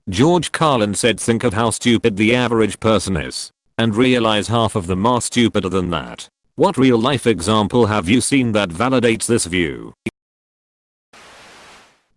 George Carlin said, think of how stupid the average person is. And realize half of them are stupider than that. What real life example have you seen that validates this view?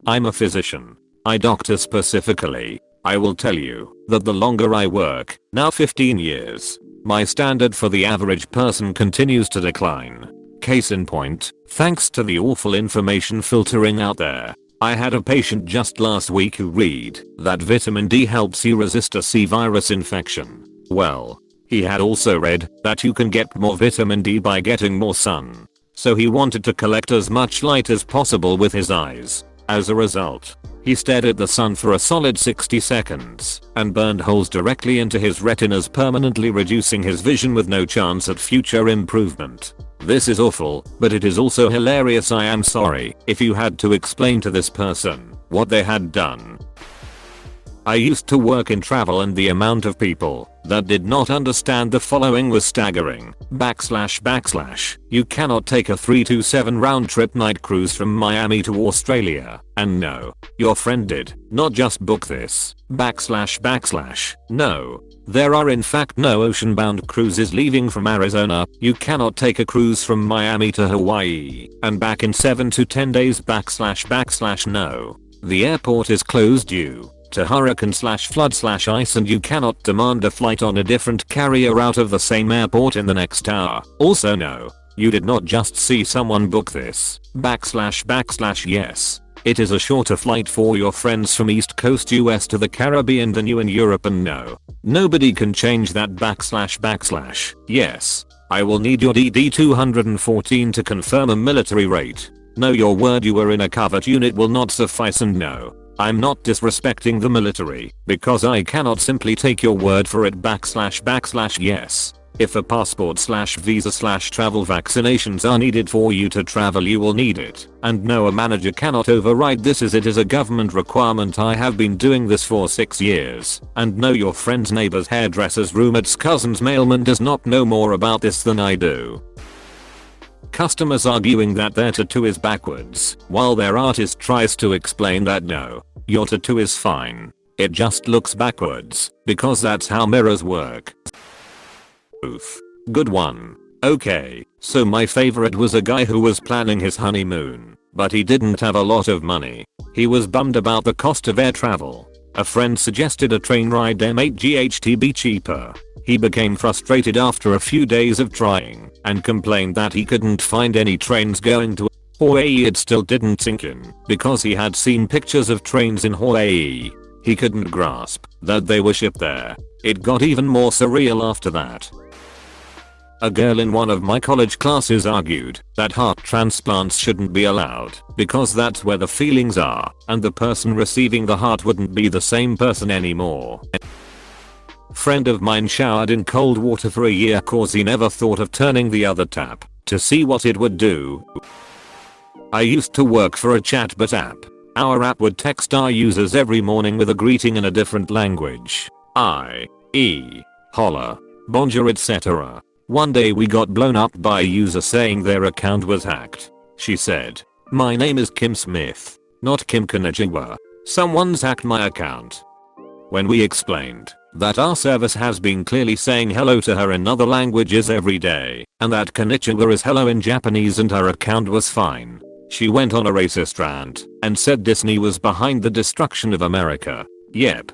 I'm a physician. I doctor specifically. I will tell you that the longer I work, now 15 years, my standard for the average person continues to decline. Case in point, thanks to the awful information filtering out there. I had a patient just last week who read that vitamin D helps you resist a C virus infection. Well, he had also read that you can get more vitamin D by getting more sun. So he wanted to collect as much light as possible with his eyes. As a result, he stared at the sun for a solid 60 seconds and burned holes directly into his retinas, permanently reducing his vision with no chance at future improvement. This is awful, but it is also hilarious. I am sorry if you had to explain to this person what they had done. I used to work in travel, and the amount of people that did not understand the following was staggering. // You cannot take a 327 round trip night cruise from Miami to Australia. And no, your friend did not just book this. // No. There are in fact no ocean-bound cruises leaving from Arizona. You cannot take a cruise from Miami to Hawaii and back in 7 to 10 days. // No. The airport is closed due to hurricane/flood/ice, and you cannot demand a flight on a different carrier out of the same airport in the next hour. Also no. You did not just see someone book this. // Yes. It is a shorter flight for your friends from East Coast US to the Caribbean than you in Europe, and no. Nobody can change that. // Yes. I will need your DD-214 to confirm a military rate. No, your word you were in a covert unit will not suffice, and no. I'm not disrespecting the military, because I cannot simply take your word for it. // Yes. If a passport/visa/travel vaccinations are needed for you to travel, you will need it. And no, a manager cannot override this as it is a government requirement. I have been doing this for 6 years. And no, your friend's neighbor's hairdresser's roommate's cousin's mailman does not know more about this than I do. Customers arguing that their tattoo is backwards, while their artist tries to explain that no, your tattoo is fine. It just looks backwards, because that's how mirrors work. Oof. Good one. Okay, so my favorite was a guy who was planning his honeymoon, but he didn't have a lot of money. He was bummed about the cost of air travel. A friend suggested a train ride might be cheaper. He became frustrated after a few days of trying and complained that he couldn't find any trains going to Hawaii. It still didn't sink in because he had seen pictures of trains in Hawaii. He couldn't grasp that they were shipped there. It got even more surreal after that. A girl in one of my college classes argued that heart transplants shouldn't be allowed because that's where the feelings are, and the person receiving the heart wouldn't be the same person anymore. Friend of mine showered in cold water for a year cause he never thought of turning the other tap to see what it would do. I used to work for a chatbot app. Our app would text our users every morning with a greeting in a different language. i.e. holla, bonjour, etc. One day we got blown up by a user saying their account was hacked. She said, "My name is Kim Smith, not Kim Konnichiwa. Someone's hacked my account." When we explained that our service has been clearly saying hello to her in other languages every day, and that konnichiwa is hello in Japanese and her account was fine, she went on a racist rant and said Disney was behind the destruction of America. Yep.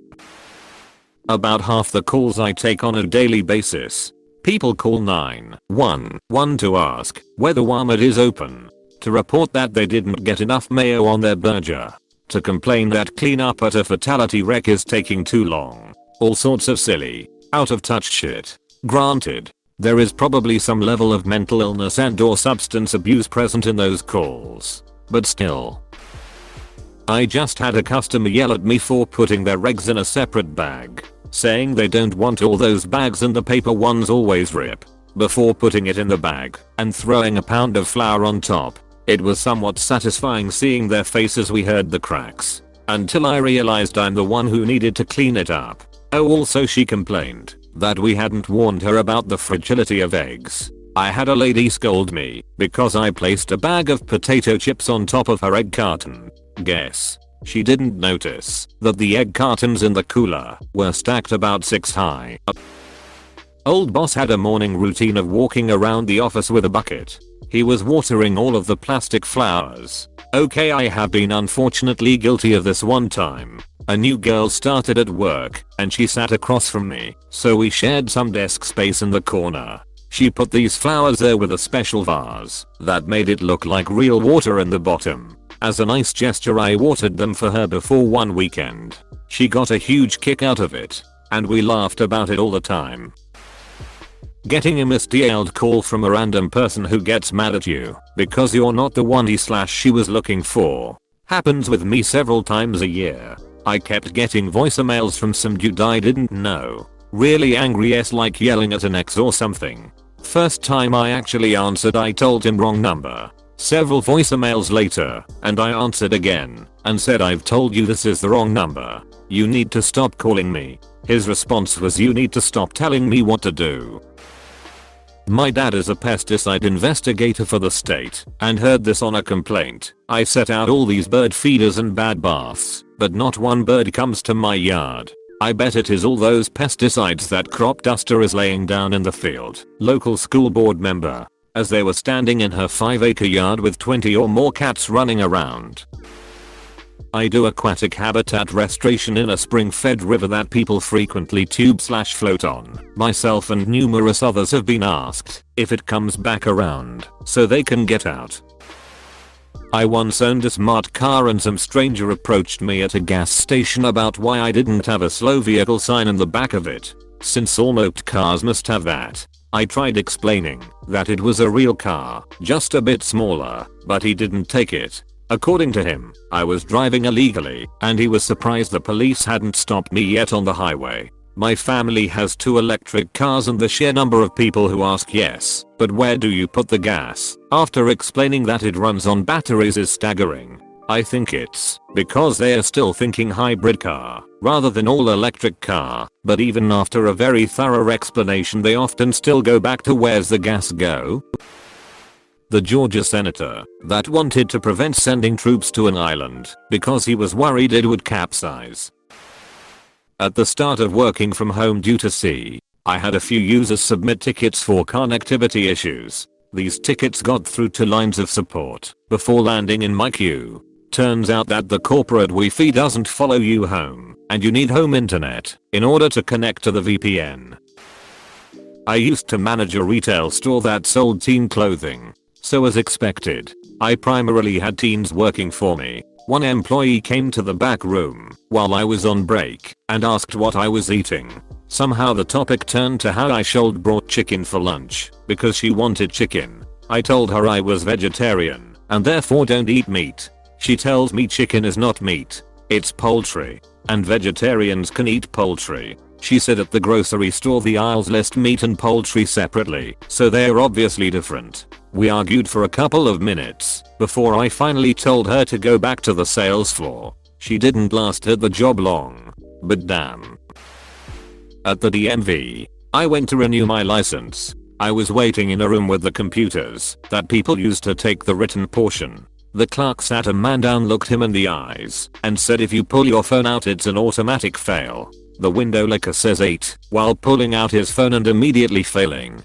About half the calls I take on a daily basis, people call 911 to ask whether Walmart is open, to report that they didn't get enough mayo on their burger, to complain that cleanup at a fatality wreck is taking too long. All sorts of silly, out of touch shit. Granted, there is probably some level of mental illness and/or substance abuse present in those calls, but still. I just had a customer yell at me for putting their eggs in a separate bag, saying they don't want all those bags and the paper ones always rip, before putting it in the bag and throwing a pound of flour on top. It was somewhat satisfying seeing their faces. We heard the cracks, until I realized I'm the one who needed to clean it up. Oh, also she complained that we hadn't warned her about the fragility of eggs. I had a lady scold me because I placed a bag of potato chips on top of her egg carton. Guess She didn't notice that the egg cartons in the cooler were stacked about 6 high. Old boss had a morning routine of walking around the office with a bucket. He was watering all of the plastic flowers. Okay, I have been unfortunately guilty of this one time. A new girl started at work and she sat across from me, so we shared some desk space in the corner. She put these flowers there with a special vase that made it look like real water in the bottom. As a nice gesture, I watered them for her before one weekend. She got a huge kick out of it, and we laughed about it all the time. Getting a misdialed call from a random person who gets mad at you because you're not the one he/she was looking for happens with me several times a year. I kept getting voicemails from some dude I didn't know. Really angry, like yelling at an ex or something. First time I actually answered, I told him wrong number. Several voicemails later, and I answered again and said, I've told you this is the wrong number. You need to stop calling me. His response was, you need to stop telling me what to do. My dad is a pesticide investigator for the state and heard this on a complaint. I set out all these bird feeders and bad baths, but not one bird comes to my yard. I bet it is all those pesticides that crop duster is laying down in the field. Local school board member, as they were standing in her 5-acre yard with 20 or more cats running around. I do aquatic habitat restoration in a spring-fed river that people frequently tube/float on. Myself and numerous others have been asked if it comes back around so they can get out. I once owned a smart car and some stranger approached me at a gas station about why I didn't have a slow vehicle sign in the back of it, since all moped cars must have that. I tried explaining that it was a real car, just a bit smaller, but he didn't take it. According to him, I was driving illegally, and he was surprised the police hadn't stopped me yet on the highway. My family has 2 electric cars and the sheer number of people who ask, yes, but where do you put the gas, after explaining that it runs on batteries is staggering. I think it's because they are still thinking hybrid car rather than all electric car, but even after a very thorough explanation they often still go back to where's the gas go? The Georgia senator that wanted to prevent sending troops to an island because he was worried it would capsize. At the start of working from home due to C, I had a few users submit tickets for connectivity issues. These tickets got through to lines of support before landing in my queue. Turns out that the corporate Wi-Fi doesn't follow you home, and you need home internet in order to connect to the VPN. I used to manage a retail store that sold teen clothing. So as expected, I primarily had teens working for me. One employee came to the back room while I was on break and asked what I was eating. Somehow the topic turned to how I should brought chicken for lunch because she wanted chicken. I told her I was vegetarian and therefore don't eat meat. She tells me chicken is not meat, it's poultry, and vegetarians can eat poultry. She said at the grocery store the aisles list meat and poultry separately, so they're obviously different. We argued for a couple of minutes before I finally told her to go back to the sales floor. She didn't last at the job long, but damn. At the DMV, I went to renew my license. I was waiting in a room with the computers that people use to take the written portion. The clerk sat a man down, looked him in the eyes, and said if you pull your phone out it's an automatic fail. The window licker says 8 while pulling out his phone and immediately failing.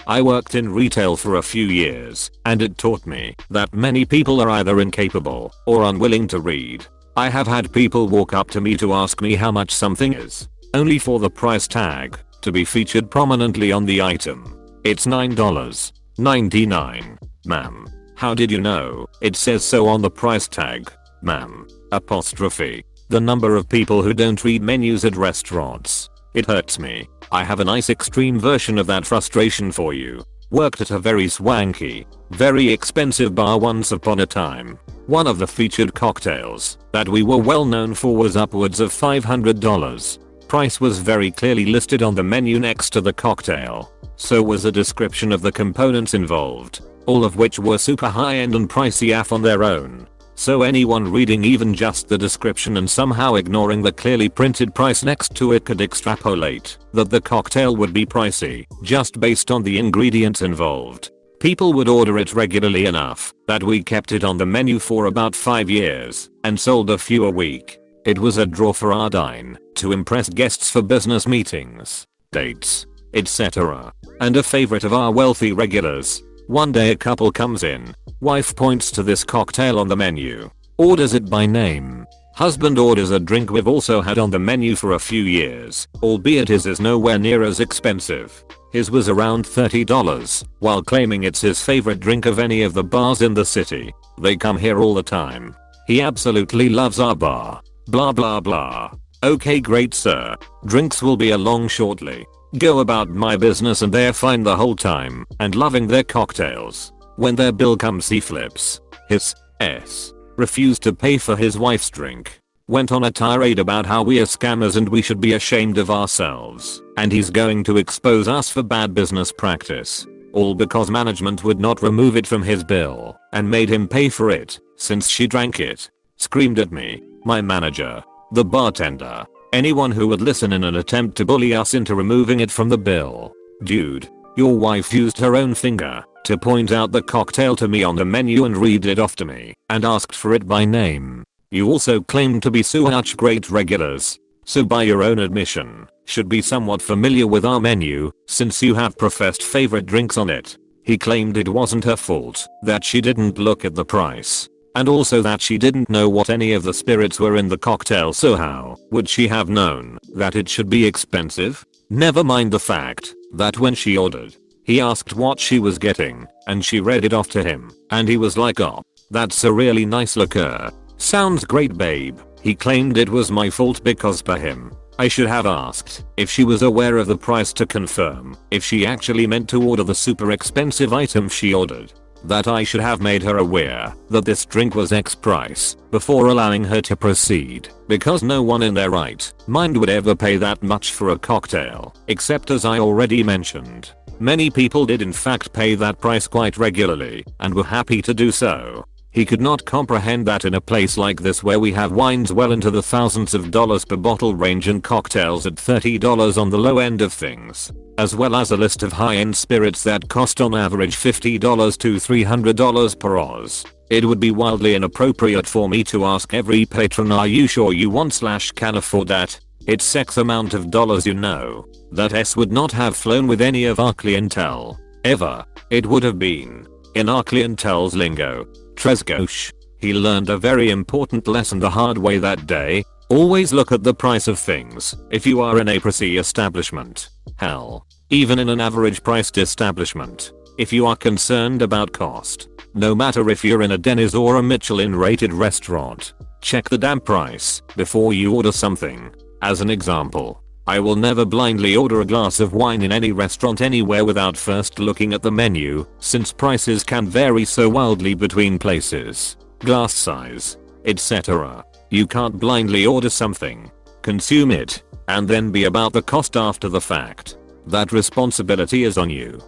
I worked in retail for a few years, and it taught me that many people are either incapable or unwilling to read. I have had people walk up to me to ask me how much something is, only for the price tag to be featured prominently on the item. It's $9.99. Ma'am, how did you know? It says so on the price tag, ma'am. Apostrophe. The number of people who don't read menus at restaurants. It hurts me. I have a nice extreme version of that frustration for you. Worked at a very swanky, very expensive bar once upon a time. One of the featured cocktails that we were well known for was upwards of $500. Price was very clearly listed on the menu next to the cocktail. So was a description of the components involved, all of which were super high-end and pricey AF on their own. So anyone reading even just the description and somehow ignoring the clearly printed price next to it could extrapolate that the cocktail would be pricey just based on the ingredients involved. People would order it regularly enough that we kept it on the menu for about 5 years and sold a few a week. It was a draw for our dine to impress guests for business meetings, dates, etc. And a favorite of our wealthy regulars. One day a couple comes in. Wife points to this cocktail on the menu. Orders it by name. Husband orders a drink we've also had on the menu for a few years, albeit his is nowhere near as expensive. His was around $30, while claiming it's his favorite drink of any of the bars in the city. They come here all the time. He absolutely loves our bar. Blah blah blah. Okay, great sir. Drinks will be along shortly. Go about my business and they're fine the whole time and loving their cocktails. When their bill comes he flips. His S. Refused to pay for his wife's drink. Went on a tirade about how we are scammers and we should be ashamed of ourselves. And he's going to expose us for bad business practice. All because management would not remove it from his bill and made him pay for it since she drank it. Screamed at me, my manager, the bartender, anyone who would listen in an attempt to bully us into removing it from the bill. Dude, your wife used her own finger to point out the cocktail to me on the menu and read it off to me and asked for it by name. You also claimed to be such great regulars, so by your own admission, should be somewhat familiar with our menu since you have professed favorite drinks on it. He claimed it wasn't her fault, that she didn't look at the price, and also that she didn't know what any of the spirits were in the cocktail, so how would she have known that it should be expensive? Never mind the fact that when she ordered, he asked what she was getting, and she read it off to him, and he was like, oh, that's a really nice liqueur. Sounds great babe. He claimed it was my fault because per him, I should have asked if she was aware of the price to confirm if she actually meant to order the super expensive item she ordered. That I should have made her aware that this drink was X price before allowing her to proceed, because no one in their right mind would ever pay that much for a cocktail, except as I already mentioned. Many people did in fact pay that price quite regularly and were happy to do so. He could not comprehend that in a place like this where we have wines well into the thousands of dollars per bottle range and cocktails at $30 on the low end of things, as well as a list of high-end spirits that cost on average $50 to $300 per Oz. It would be wildly inappropriate for me to ask every patron, are you sure you want/can afford that? It's X amount of dollars, you know. That S would not have flown with any of our clientele. Ever. It would have been, in our clientele's lingo, Trezgosh. He learned a very important lesson the hard way that day. Always look at the price of things if you are in a pricey establishment. Hell, even in an average priced establishment. If you are concerned about cost, no matter if you're in a Denny's or a Michelin rated restaurant, check the damn price before you order something. As an example, I will never blindly order a glass of wine in any restaurant anywhere without first looking at the menu, since prices can vary so wildly between places, glass size, etc. You can't blindly order something, consume it, and then be about the cost after the fact. That responsibility is on you.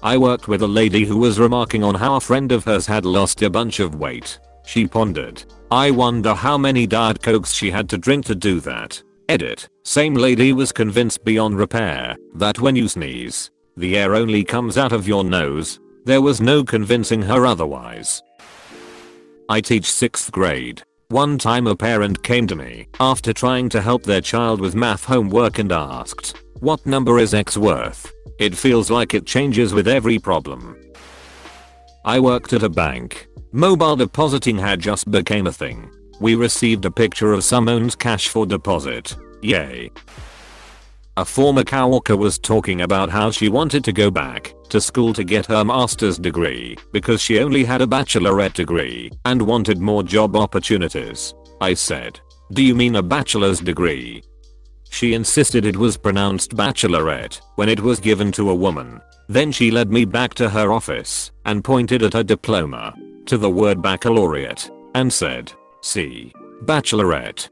I worked with a lady who was remarking on how a friend of hers had lost a bunch of weight. She pondered, I wonder how many Diet Cokes she had to drink to do that. Edit. Same lady was convinced beyond repair that when you sneeze, the air only comes out of your nose. There was no convincing her otherwise. I teach 6th grade. One time a parent came to me after trying to help their child with math homework and asked, what number is X worth? It feels like it changes with every problem. I worked at a bank. Mobile depositing had just became a thing. We received a picture of someone's cash for deposit. Yay. A former coworker was talking about how she wanted to go back to school to get her master's degree because she only had a bachelorette degree and wanted more job opportunities. I said, do you mean a bachelor's degree? She insisted it was pronounced bachelorette when it was given to a woman. Then she led me back to her office and pointed at her diploma to the word baccalaureate and said, see, bachelorette.